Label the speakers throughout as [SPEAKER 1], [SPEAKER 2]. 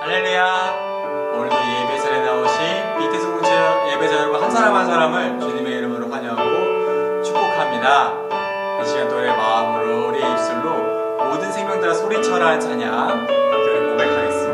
[SPEAKER 1] 할렐루야. 오늘도 예배 자리에 나오신 BTS 공주 예배자 여러분 한 사람 한 사람을 주님의 이름으로 환영하고 축복합니다. 이 시간 또 우리의 마음으로 우리의 입술로 모든 생명들아 소리쳐라 찬양 함께 고백하겠습니다.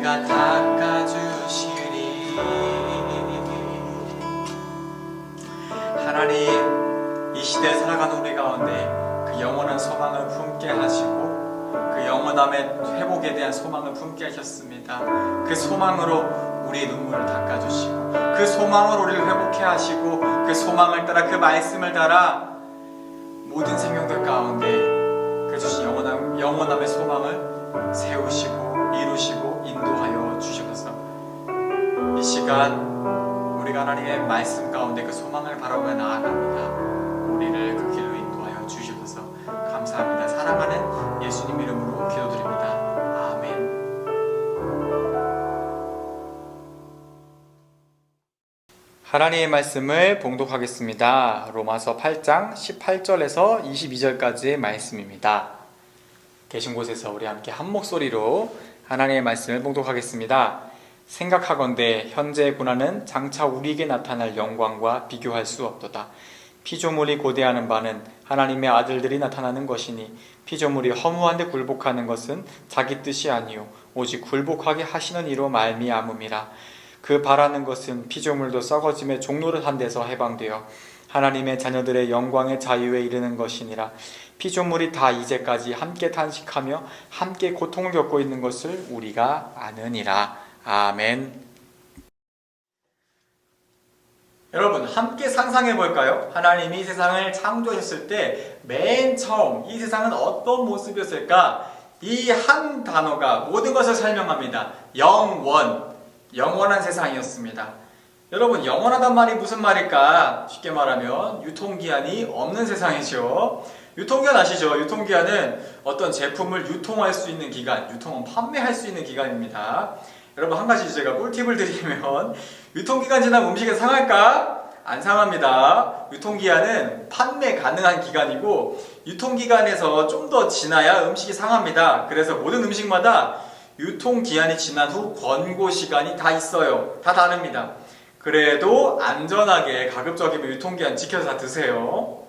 [SPEAKER 1] 다 닦아주 가운데 그 영원한 소망을 품게 하시고 그 영원함의 회복에 대한 소망을 품게 하셨습니다. 그 소망으로 우리의 눈물을 닦아주시고 그 소망으로 우리를 회복해 하시고 그 소망을 따라 그 말씀을 따라 모든 생명들 가운데 그 주신 영원함의 소망을 세우시고 이루시고 인도하여 주셔서 이 시간 우리가 하나님의 말씀 가운데 그 소망을 바라보며 나아갑니다. 우리를 그 길로 인도하여 주셔서 감사합니다. 사랑하는 예수님 이름으로 기도드립니다. 아멘. 하나님의 말씀을 봉독하겠습니다. 로마서 8장 18절에서 22절까지의 말씀입니다. 계신 곳에서 우리 함께 한 목소리로 하나님의 말씀을 봉독하겠습니다. 생각하건대 현재의 고난은 장차 우리에게 나타날 영광과 비교할 수 없도다. 피조물이 고대하는 바는 하나님의 아들들이 나타나는 것이니 피조물이 허무한데 굴복하는 것은 자기 뜻이 아니요 오직 굴복하게 하시는 이로 말미암음이라. 그 바라는 것은 피조물도 썩어짐의 종로를 한 데서 해방되어 하나님의 자녀들의 영광의 자유에 이르는 것이니라. 피조물이 다 이제까지 함께 탄식하며 함께 고통을 겪고 있는 것을 우리가 아느니라. 아멘. 여러분 함께 상상해 볼까요? 하나님이 세상을 창조하셨을 때 맨 처음 이 세상은 어떤 모습이었을까? 이 한 단어가 모든 것을 설명합니다. 영원한 세상이었습니다. 여러분 영원하단 말이 무슨 말일까? 쉽게 말하면 유통기한이 없는 세상이죠. 유통기한 아시죠? 유통기한은 어떤 제품을 유통할 수 있는 기간, 유통은 판매할 수 있는 기간입니다. 여러분 한 가지 제가 꿀팁을 드리면 유통기간 지나면 음식이 상할까? 안 상합니다. 유통기한은 판매 가능한 기간이고 유통기간에서 좀 더 지나야 음식이 상합니다. 그래서 모든 음식마다 유통기한이 지난 후 권고 시간이 다 있어요. 다 다릅니다. 그래도 안전하게 가급적이면 유통기한 지켜서 다 드세요.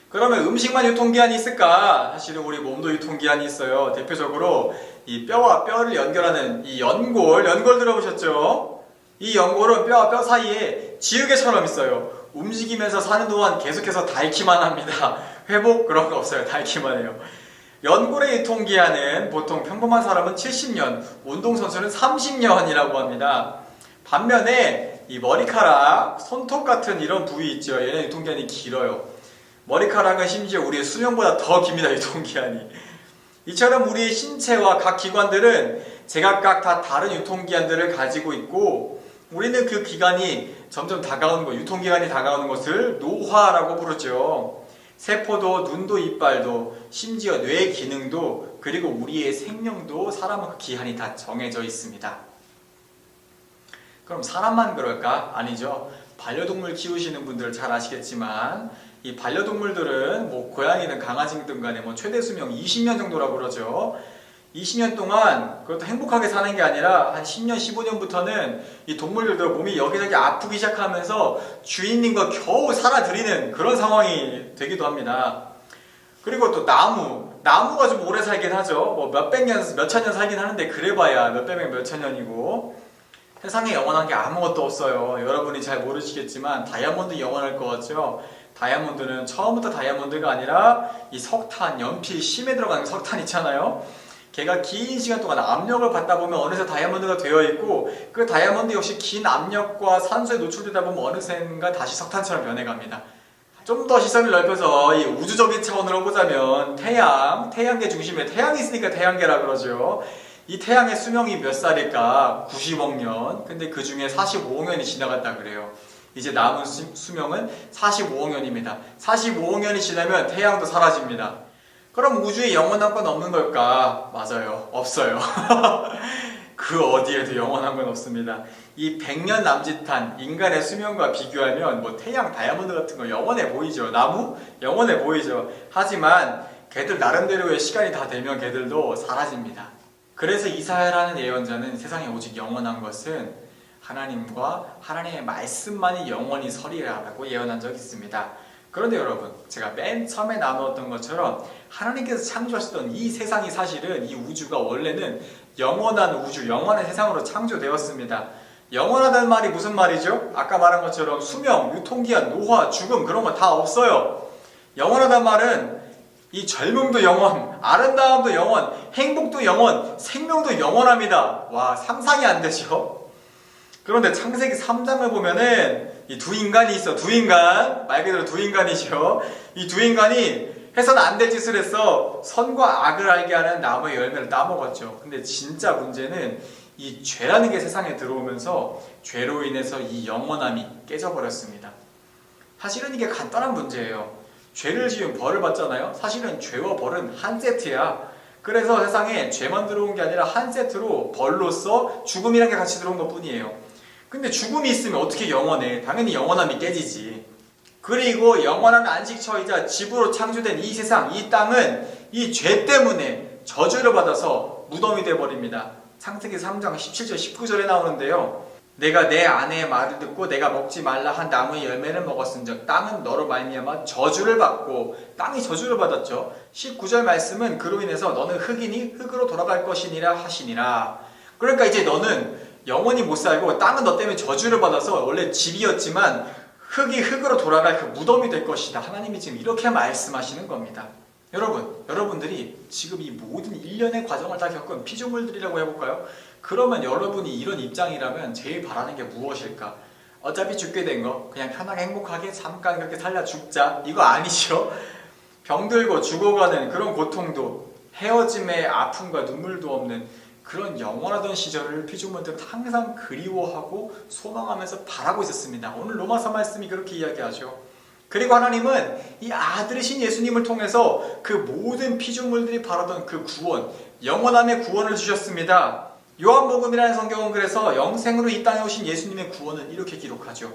[SPEAKER 1] 그러면 음식만 유통기한이 있을까? 사실은 우리 몸도 유통기한이 있어요. 대표적으로 이 뼈와 뼈를 연결하는 이 연골 들어보셨죠? 이 연골은 뼈와 뼈 사이에 지우개처럼 있어요. 움직이면서 사는 동안 계속해서 닳기만 합니다. 회복 그런 거 없어요. 닳기만 해요. 연골의 유통기한은 보통 평범한 사람은 70년, 운동선수는 30년이라고 합니다. 반면에 이 머리카락, 손톱 같은 이런 부위 있죠. 얘는 유통기한이 길어요. 머리카락은 심지어 우리의 수명보다 더 깁니다. 유통기한이. 이처럼 우리의 신체와 각 기관들은 제각각 다 다른 유통기한들을 가지고 있고 우리는 그 기간이 점점 다가오는 것, 유통기간이 다가오는 것을 노화라고 부르죠. 세포도 눈도 이빨도 심지어 뇌 기능도 그리고 우리의 생명도 사람은 그 기한이 다 정해져 있습니다. 그럼 사람만 그럴까? 아니죠. 반려동물 키우시는 분들 잘 아시겠지만 이 반려동물들은 뭐 고양이든 강아지든 간에 뭐 최대 수명 20년 정도라고 그러죠. 20년 동안 그것도 행복하게 사는 게 아니라 한 10년, 15년부터는 이 동물들도 몸이 여기저기 아프기 시작하면서 주인님과 겨우 살아들이는 그런 상황이 되기도 합니다. 그리고 또 나무가 좀 오래 살긴 하죠. 뭐 몇백 년, 몇천 년 살긴 하는데 그래봐야 몇백 년, 몇천 년이고 세상에 영원한 게 아무것도 없어요. 여러분이 잘 모르시겠지만 다이아몬드 영원할 것 같죠? 다이아몬드는 처음부터 다이아몬드가 아니라 이 석탄, 연필, 심에 들어가는 석탄 있잖아요. 걔가 긴 시간 동안 압력을 받다 보면 어느새 다이아몬드가 되어 있고 그 다이아몬드 역시 긴 압력과 산소에 노출되다 보면 어느샌가 다시 석탄처럼 변해갑니다. 좀 더 시선을 넓혀서 이 우주적인 차원으로 보자면 태양계 중심에 태양이 있으니까 태양계라 그러죠. 이 태양의 수명이 몇 살일까? 90억 년. 근데 그 중에 45억 년이 지나갔다 그래요. 이제 남은 수명은 45억 년입니다. 45억 년이 지나면 태양도 사라집니다. 그럼 우주에 영원한 건 없는 걸까? 맞아요. 없어요. 그 어디에도 영원한 건 없습니다. 이 100년 남짓한 인간의 수명과 비교하면 뭐 태양, 다이아몬드 같은 거 영원해 보이죠. 나무? 영원해 보이죠. 하지만 걔들 나름대로의 시간이 다 되면 걔들도 사라집니다. 그래서 이사야라는 예언자는 세상에 오직 영원한 것은 하나님과 하나님의 말씀만이 영원히 서리라고 예언한 적이 있습니다. 그런데 여러분, 제가 맨 처음에 나누었던 것처럼 하나님께서 창조하셨던 이 세상이 사실은 이 우주가 원래는 영원한 우주, 영원한 세상으로 창조되었습니다. 영원하다는 말이 무슨 말이죠? 아까 말한 것처럼 수명, 유통기한, 노화, 죽음 그런 거 다 없어요. 영원하단 말은 이 젊음도 영원, 아름다움도 영원, 행복도 영원, 생명도 영원합니다. 와, 상상이 안 되죠? 그런데 창세기 3장을 보면은 이 두 인간이 있어. 두 인간, 말 그대로 두 인간이죠. 이 두 인간이 해서는 안 될 짓을 해서 선과 악을 알게 하는 나무의 열매를 따먹었죠. 근데 진짜 문제는 이 죄라는 게 세상에 들어오면서 죄로 인해서 이 영원함이 깨져버렸습니다. 사실은 이게 간단한 문제예요. 죄를 지으면 벌을 받잖아요. 사실은 죄와 벌은 한 세트야. 그래서 세상에 죄만 들어온 게 아니라 한 세트로 벌로서 죽음이라는 게 같이 들어온 것 뿐이에요. 근데 죽음이 있으면 어떻게 영원해? 당연히 영원함이 깨지지. 그리고 영원한 안식처이자 집으로 창조된 이 세상, 이 땅은 이 죄 때문에 저주를 받아서 무덤이 되어버립니다. 창세기 3장 17절 19절에 나오는데요. 내가 내 아내의 말을 듣고 내가 먹지 말라 한 나무의 열매를 먹었은즉 땅은 너로 말미암아 저주를 받고, 땅이 저주를 받았죠. 19절 말씀은 그로 인해서 너는 흙이니 흙으로 돌아갈 것이니라 하시니라. 그러니까 이제 너는 영원히 못 살고 땅은 너 때문에 저주를 받아서 원래 집이었지만 흙이 흙으로 돌아갈 그 무덤이 될 것이다. 하나님이 지금 이렇게 말씀하시는 겁니다. 여러분들이 지금 이 모든 일련의 과정을 다 겪은 피조물들이라고 해볼까요? 그러면 여러분이 이런 입장이라면 제일 바라는 게 무엇일까? 어차피 죽게 된 거 그냥 편하게 행복하게 잠깐 그렇게 살려 죽자, 이거 아니죠? 병들고 죽어가는 그런 고통도, 헤어짐의 아픔과 눈물도 없는 그런 영원하던 시절을 피조물들은 항상 그리워하고 소망하면서 바라고 있었습니다. 오늘 로마서 말씀이 그렇게 이야기하죠. 그리고 하나님은 이 아들이신 예수님을 통해서 그 모든 피조물들이 바라던 그 구원, 영원함의 구원을 주셨습니다. 요한복음이라는 성경은 그래서 영생으로 이 땅에 오신 예수님의 구원을 이렇게 기록하죠.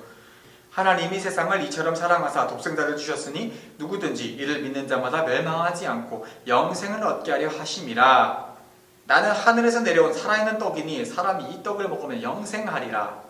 [SPEAKER 1] 하나님이 세상을 이처럼 사랑하사 독생자를 주셨으니 누구든지 이를 믿는 자마다 멸망하지 않고 영생을 얻게 하려 하심이라. 나는 하늘에서 내려온 살아있는 떡이니 사람이 이 떡을 먹으면 영생하리라.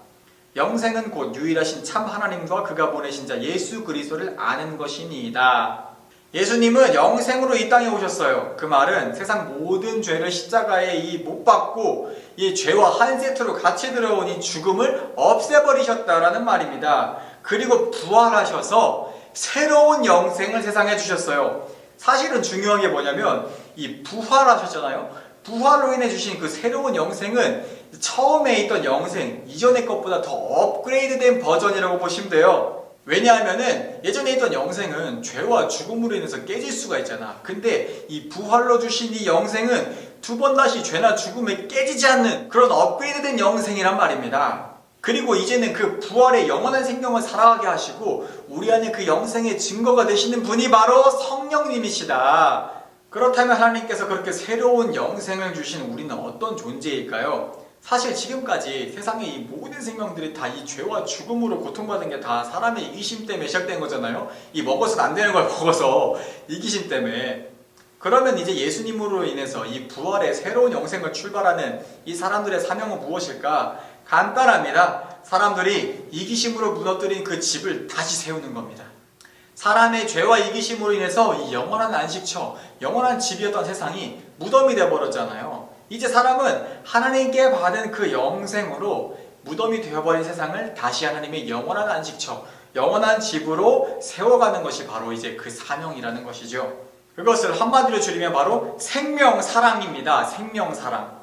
[SPEAKER 1] 영생은 곧 유일하신 참 하나님과 그가 보내신 자 예수 그리스도를 아는 것이니이다. 예수님은 영생으로 이 땅에 오셨어요. 그 말은 세상 모든 죄를 십자가에 못 박고 이 죄와 한 세트로 같이 들어온 이 죽음을 없애버리셨다라는 말입니다. 그리고 부활하셔서 새로운 영생을 세상에 주셨어요. 사실은 중요한 게 뭐냐면 이 부활하셨잖아요. 부활로 인해 주신 그 새로운 영생은 처음에 있던 영생, 이전의 것보다 더 업그레이드된 버전이라고 보시면 돼요. 왜냐하면은 예전에 있던 영생은 죄와 죽음으로 인해서 깨질 수가 있잖아. 근데 이 부활로 주신 이 영생은 두 번 다시 죄나 죽음에 깨지지 않는 그런 업그레이드된 영생이란 말입니다. 그리고 이제는 그 부활의 영원한 생명을 살아가게 하시고 우리 안에 그 영생의 증거가 되시는 분이 바로 성령님이시다. 그렇다면 하나님께서 그렇게 새로운 영생을 주신 우리는 어떤 존재일까요? 사실 지금까지 세상의 이 모든 생명들이 다 이 죄와 죽음으로 고통받은 게 다 사람의 이기심 때문에 시작된 거잖아요. 이 먹어서는 안 되는 걸 먹어서 이기심 때문에. 그러면 이제 예수님으로 인해서 이 부활의 새로운 영생을 출발하는 이 사람들의 사명은 무엇일까? 간단합니다. 사람들이 이기심으로 무너뜨린 그 집을 다시 세우는 겁니다. 사람의 죄와 이기심으로 인해서 이 영원한 안식처, 영원한 집이었던 세상이 무덤이 되어버렸잖아요. 이제 사람은 하나님께 받은 그 영생으로 무덤이 되어버린 세상을 다시 하나님의 영원한 안식처, 영원한 집으로 세워가는 것이 바로 이제 그 사명이라는 것이죠. 그것을 한마디로 줄이면 바로 생명사랑입니다. 생명사랑.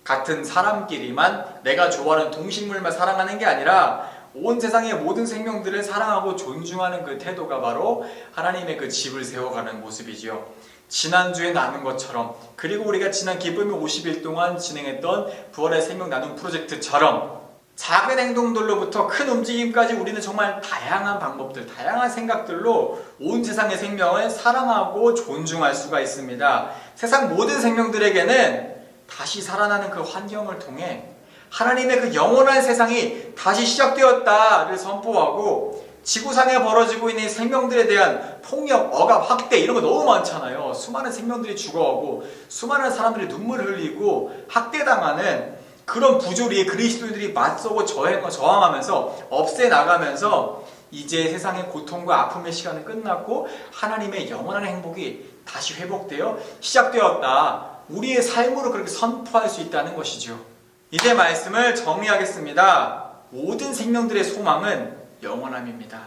[SPEAKER 1] 같은 사람끼리만 내가 좋아하는 동식물만 사랑하는 게 아니라 온 세상의 모든 생명들을 사랑하고 존중하는 그 태도가 바로 하나님의 그 집을 세워가는 모습이지요. 지난주에 나눈 것처럼, 그리고 우리가 지난 기쁨의 50일 동안 진행했던 부활의 생명 나눔 프로젝트처럼 작은 행동들로부터 큰 움직임까지 우리는 정말 다양한 방법들, 다양한 생각들로 온 세상의 생명을 사랑하고 존중할 수가 있습니다. 세상 모든 생명들에게는 다시 살아나는 그 환경을 통해 하나님의 그 영원한 세상이 다시 시작되었다를 선포하고, 지구상에 벌어지고 있는 생명들에 대한 폭력, 억압, 학대 이런 거 너무 많잖아요. 수많은 생명들이 죽어가고 수많은 사람들이 눈물을 흘리고 학대당하는 그런 부조리에 그리스도인들이 맞서고 저항하면서 없애나가면서 이제 세상의 고통과 아픔의 시간은 끝났고 하나님의 영원한 행복이 다시 회복되어 시작되었다. 우리의 삶으로 그렇게 선포할 수 있다는 것이죠. 이제 말씀을 정리하겠습니다. 모든 생명들의 소망은 영원함입니다.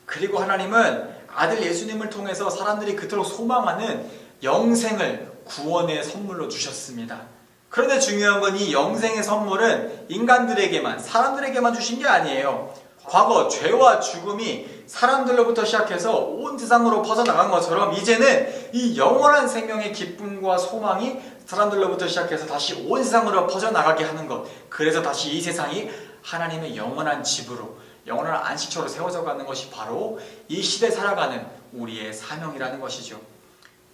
[SPEAKER 1] 그리고 하나님은 아들 예수님을 통해서 사람들이 그토록 소망하는 영생을 구원의 선물로 주셨습니다. 그런데 중요한 건 이 영생의 선물은 인간들에게만, 사람들에게만 주신 게 아니에요. 과거 죄와 죽음이 사람들로부터 시작해서 온 세상으로 퍼져나간 것처럼 이제는 이 영원한 생명의 기쁨과 소망이 사람들로부터 시작해서 다시 온 세상으로 퍼져나가게 하는 것. 그래서 다시 이 세상이 하나님의 영원한 집으로, 영원한 안식처로 세워져 가는 것이 바로 이 시대에 살아가는 우리의 사명이라는 것이죠.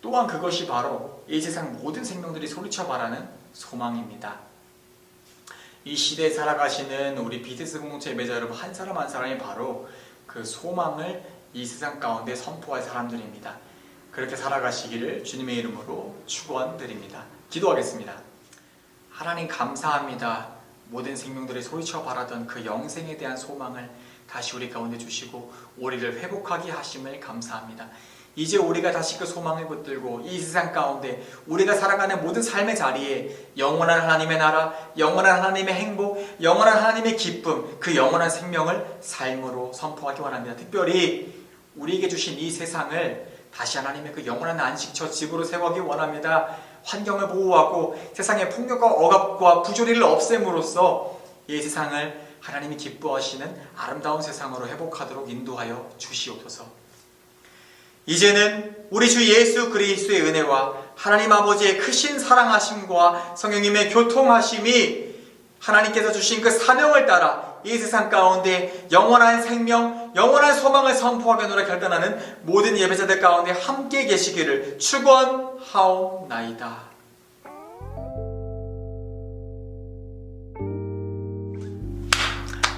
[SPEAKER 1] 또한 그것이 바로 이 세상 모든 생명들이 소리쳐 바라는 소망입니다. 이 시대에 살아가시는 우리 BTS 공동체 예배자 여러분 한 사람 한 사람이 바로 그 소망을 이 세상 가운데 선포할 사람들입니다. 그렇게 살아가시기를 주님의 이름으로 축원드립니다. 기도하겠습니다. 하나님 감사합니다. 모든 생명들이 소리쳐 바라던 그 영생에 대한 소망을 다시 우리 가운데 주시고 우리를 회복하게 하심을 감사합니다. 이제 우리가 다시 그 소망을 붙들고 이 세상 가운데 우리가 살아가는 모든 삶의 자리에 영원한 하나님의 나라, 영원한 하나님의 행복, 영원한 하나님의 기쁨, 그 영원한 생명을 삶으로 선포하기 원합니다. 특별히 우리에게 주신 이 세상을 다시 하나님의 그 영원한 안식처 집으로 세워가기 원합니다. 환경을 보호하고 세상의 폭력과 억압과 부조리를 없앰으로써 이 세상을 하나님이 기뻐하시는 아름다운 세상으로 회복하도록 인도하여 주시옵소서. 이제는 우리 주 예수 그리스도의 은혜와 하나님 아버지의 크신 사랑하심과 성령님의 교통하심이 하나님께서 주신 그 사명을 따라 이 세상 가운데 영원한 생명, 영원한 소망을 선포하겠노라 결단하는 모든 예배자들 가운데 함께 계시기를 축원하옵나이다.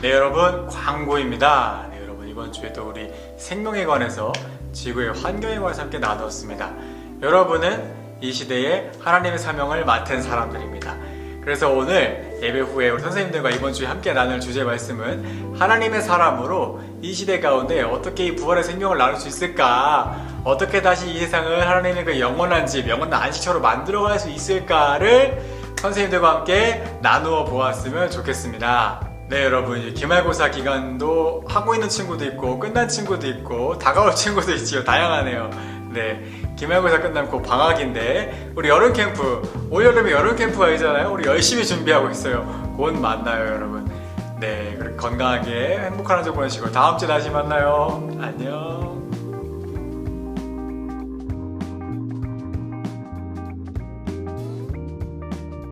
[SPEAKER 1] 네, 여러분, 광고입니다. 네, 여러분, 이번 주에 또 우리 생명에 관해서, 지구의 환경에 관해서 함께 나눴습니다. 여러분은 이 시대에 하나님의 사명을 맡은 사람들입니다. 그래서 오늘 예배 후에 우리 선생님들과 이번 주에 함께 나눌 주제 말씀은 하나님의 사람으로 이 시대 가운데 어떻게 이 부활의 생명을 나눌 수 있을까, 어떻게 다시 이 세상을 하나님의 그 영원한 집, 영원한 안식처로 만들어갈 수 있을까를 선생님들과 함께 나누어 보았으면 좋겠습니다. 네, 여러분, 기말고사 기간도 하고 있는 친구도 있고 끝난 친구도 있고 다가올 친구도 있지요. 다양하네요. 네, 기말고사 끝나면 곧 방학인데 우리 여름 캠프, 올여름에 여름 캠프가 있잖아요. 우리 열심히 준비하고 있어요. 곧 만나요, 여러분. 네, 건강하게 행복한 한 주 보내시고 다음 주에 다시 만나요. 안녕.